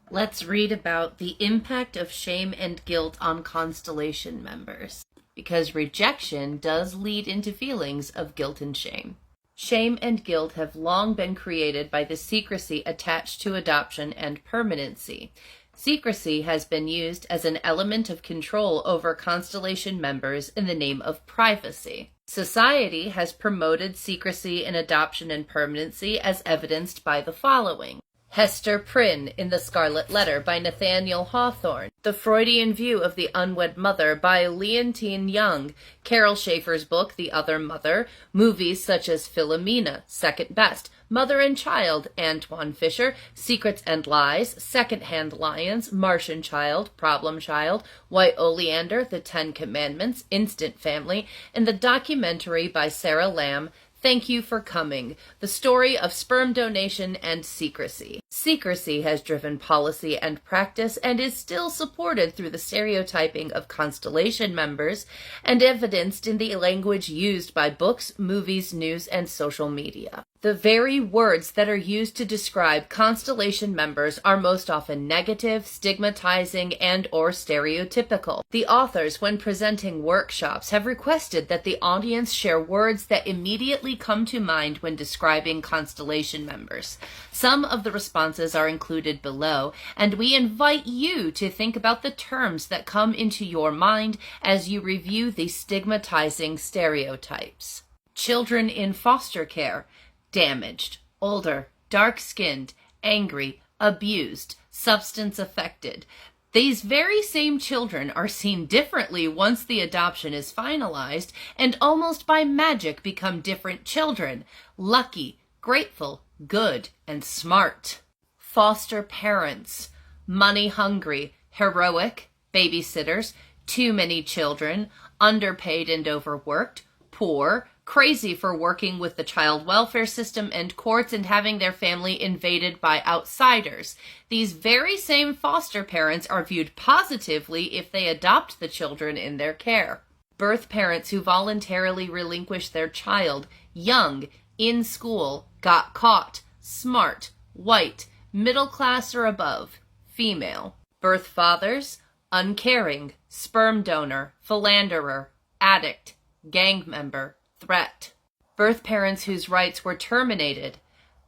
Let's read about the impact of shame and guilt on constellation members, because rejection does lead into feelings of guilt and shame. Shame and guilt have long been created by the secrecy attached to adoption and permanency. Secrecy has been used as an element of control over constellation members in the name of privacy. Society has promoted secrecy in adoption and permanency as evidenced by the following. Hester Prynne in The Scarlet Letter by Nathaniel Hawthorne, The Freudian View of the Unwed Mother by Leontine Young, Carol Schaefer's book The Other Mother, movies such as Philomena, Second Best, Mother and Child, Antoine Fisher, Secrets and Lies, Second-Hand Lions, Martian Child, Problem Child, White Oleander, The Ten Commandments, Instant Family, and the documentary by Sarah Lamb, Thank You for Coming, the story of sperm donation and secrecy. Secrecy has driven policy and practice and is still supported through the stereotyping of constellation members and evidenced in the language used by books, movies, news, and social media. The very words that are used to describe constellation members are most often negative, stigmatizing, and/or stereotypical. The authors, when presenting workshops, have requested that the audience share words that immediately come to mind when describing constellation members. Some of the responses are included below, and we invite you to think about the terms that come into your mind as you review the stigmatizing stereotypes. Children in foster care. Damaged, older, dark-skinned, angry, abused, substance-affected. These very same children are seen differently once the adoption is finalized and almost by magic become different children. Lucky, grateful, good, and smart. Foster parents. Money-hungry, heroic, babysitters, too many children, underpaid and overworked, poor, crazy for working with the child welfare system and courts and having their family invaded by outsiders. These very same foster parents are viewed positively if they adopt the children in their care. Birth parents who voluntarily relinquish their child, young, in school, got caught, smart, white, middle class or above, female. Birth fathers, uncaring, sperm donor, philanderer, addict, gang member, threat. Birth parents whose rights were terminated,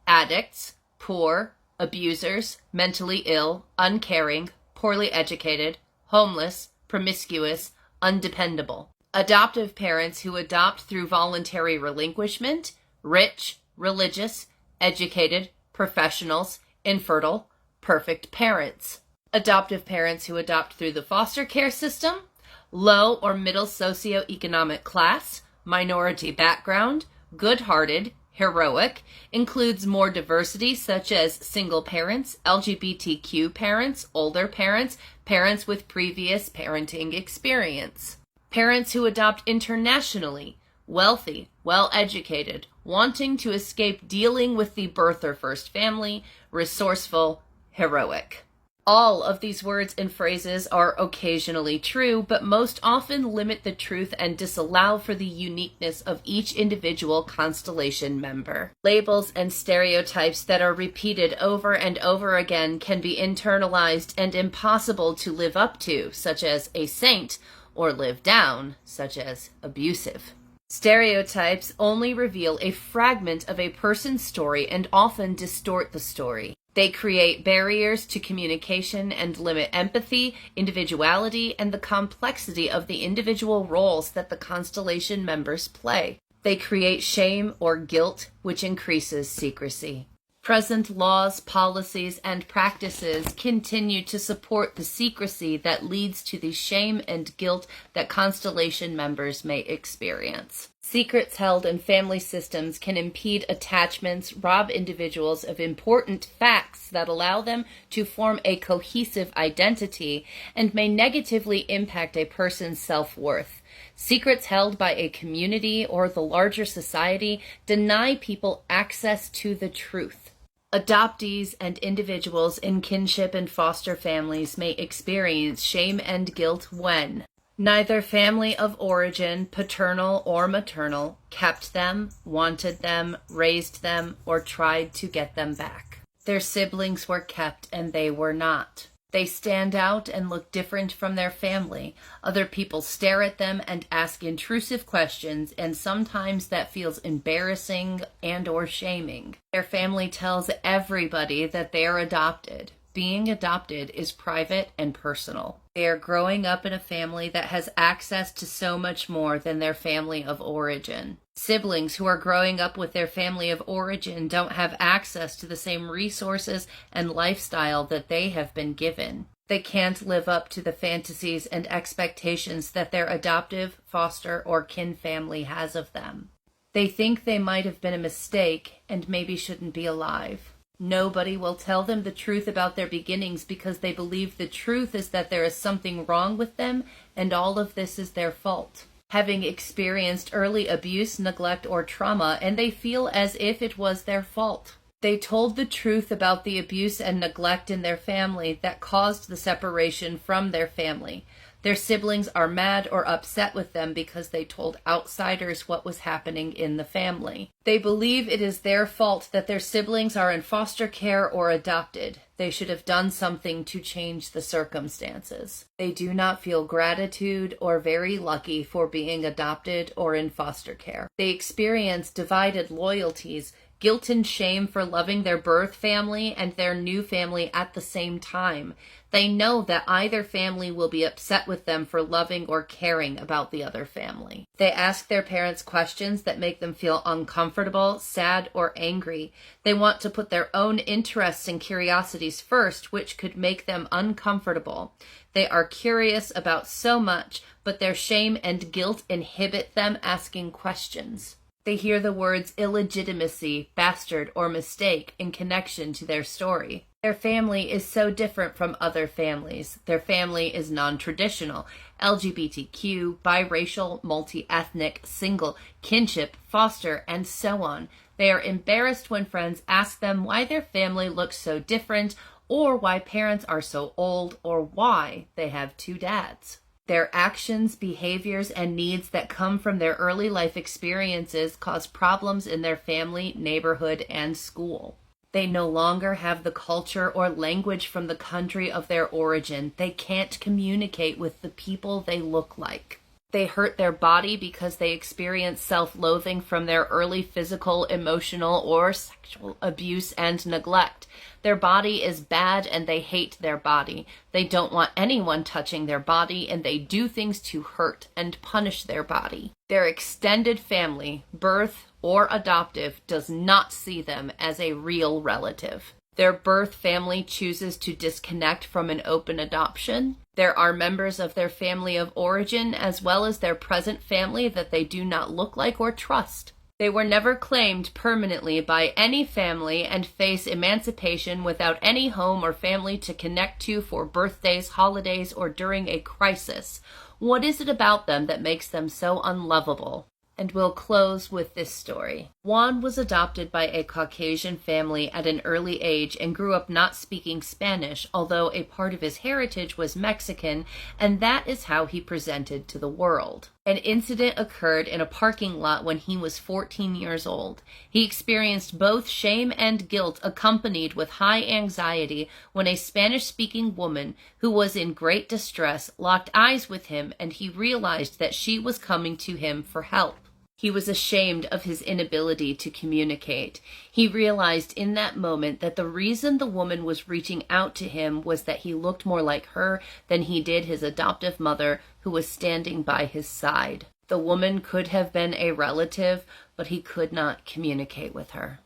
addicts, poor, abusers, mentally ill, uncaring, poorly educated, homeless, promiscuous, undependable. Adoptive parents who adopt through voluntary relinquishment, rich, religious, educated, professionals, infertile, perfect parents. Adoptive parents who adopt through the foster care system, low or middle socioeconomic class, minority background, good-hearted, heroic, includes more diversity such as single parents, LGBTQ parents, older parents, parents with previous parenting experience. Parents who adopt internationally, wealthy, well-educated, wanting to escape dealing with the birth or first family, resourceful, heroic. All of these words and phrases are occasionally true, but most often limit the truth and disallow for the uniqueness of each individual constellation member. Labels and stereotypes that are repeated over and over again can be internalized and impossible to live up to, such as a saint, or live down, such as abusive. Stereotypes only reveal a fragment of a person's story and often distort the story. They create barriers to communication and limit empathy, individuality, and the complexity of the individual roles that the constellation members play. They create shame or guilt, which increases secrecy. Present laws, policies, and practices continue to support the secrecy that leads to the shame and guilt that constellation members may experience. Secrets held in family systems can impede attachments, rob individuals of important facts that allow them to form a cohesive identity, and may negatively impact a person's self-worth. Secrets held by a community or the larger society deny people access to the truth. Adoptees and individuals in kinship and foster families may experience shame and guilt when neither family of origin, paternal or maternal, kept them, wanted them, raised them, or tried to get them back. Their siblings were kept and they were not. They stand out and look different from their family. Other people stare at them and ask intrusive questions, and sometimes that feels embarrassing and/or shaming. Their family tells everybody that they are adopted. Being adopted is private and personal. They are growing up in a family that has access to so much more than their family of origin. Siblings who are growing up with their family of origin don't have access to the same resources and lifestyle that they have been given. They can't live up to the fantasies and expectations that their adoptive, foster, or kin family has of them. They think they might have been a mistake and maybe shouldn't be alive. Nobody will tell them the truth about their beginnings because they believe the truth is that there is something wrong with them and all of this is their fault. Having experienced early abuse, neglect, or trauma, and they feel as if it was their fault. They told the truth about the abuse and neglect in their family that caused the separation from their family. Their siblings are mad or upset with them because they told outsiders what was happening in the family. They believe it is their fault that their siblings are in foster care or adopted. They should have done something to change the circumstances. They do not feel gratitude or very lucky for being adopted or in foster care. They experience divided loyalties, guilt and shame for loving their birth family and their new family at the same time. They know that either family will be upset with them for loving or caring about the other family. They ask their parents questions that make them feel uncomfortable, sad, or angry. They want to put their own interests and curiosities first, which could make them uncomfortable. They are curious about so much, but their shame and guilt inhibit them asking questions. They hear the words illegitimacy, bastard, or mistake in connection to their story. Their family is so different from other families. Their family is non-traditional, LGBTQ, biracial, multi-ethnic, single, kinship, foster, and so on. They are embarrassed when friends ask them why their family looks so different, or why parents are so old, or why they have two dads. Their actions, behaviors, and needs that come from their early life experiences cause problems in their family, neighborhood, and school. They no longer have the culture or language from the country of their origin. They can't communicate with the people they look like. They hurt their body because they experience self-loathing from their early physical, emotional, or sexual abuse and neglect. Their body is bad and they hate their body. They don't want anyone touching their body and they do things to hurt and punish their body. Their extended family, birth or adoptive, does not see them as a real relative. Their birth family chooses to disconnect from an open adoption. There are members of their family of origin as well as their present family that they do not look like or trust. They were never claimed permanently by any family and face emancipation without any home or family to connect to for birthdays, holidays, or during a crisis. What is it about them that makes them so unlovable? And we'll close with this story. Juan was adopted by a Caucasian family at an early age and grew up not speaking Spanish, although a part of his heritage was Mexican, and that is how he presented to the world. An incident occurred in a parking lot when he was 14 years old. He experienced both shame and guilt accompanied with high anxiety when a Spanish-speaking woman who was in great distress locked eyes with him and he realized that she was coming to him for help. He was ashamed of his inability to communicate. He realized in that moment that the reason the woman was reaching out to him was that he looked more like her than he did his adoptive mother, who was standing by his side. The woman could have been a relative, but he could not communicate with her.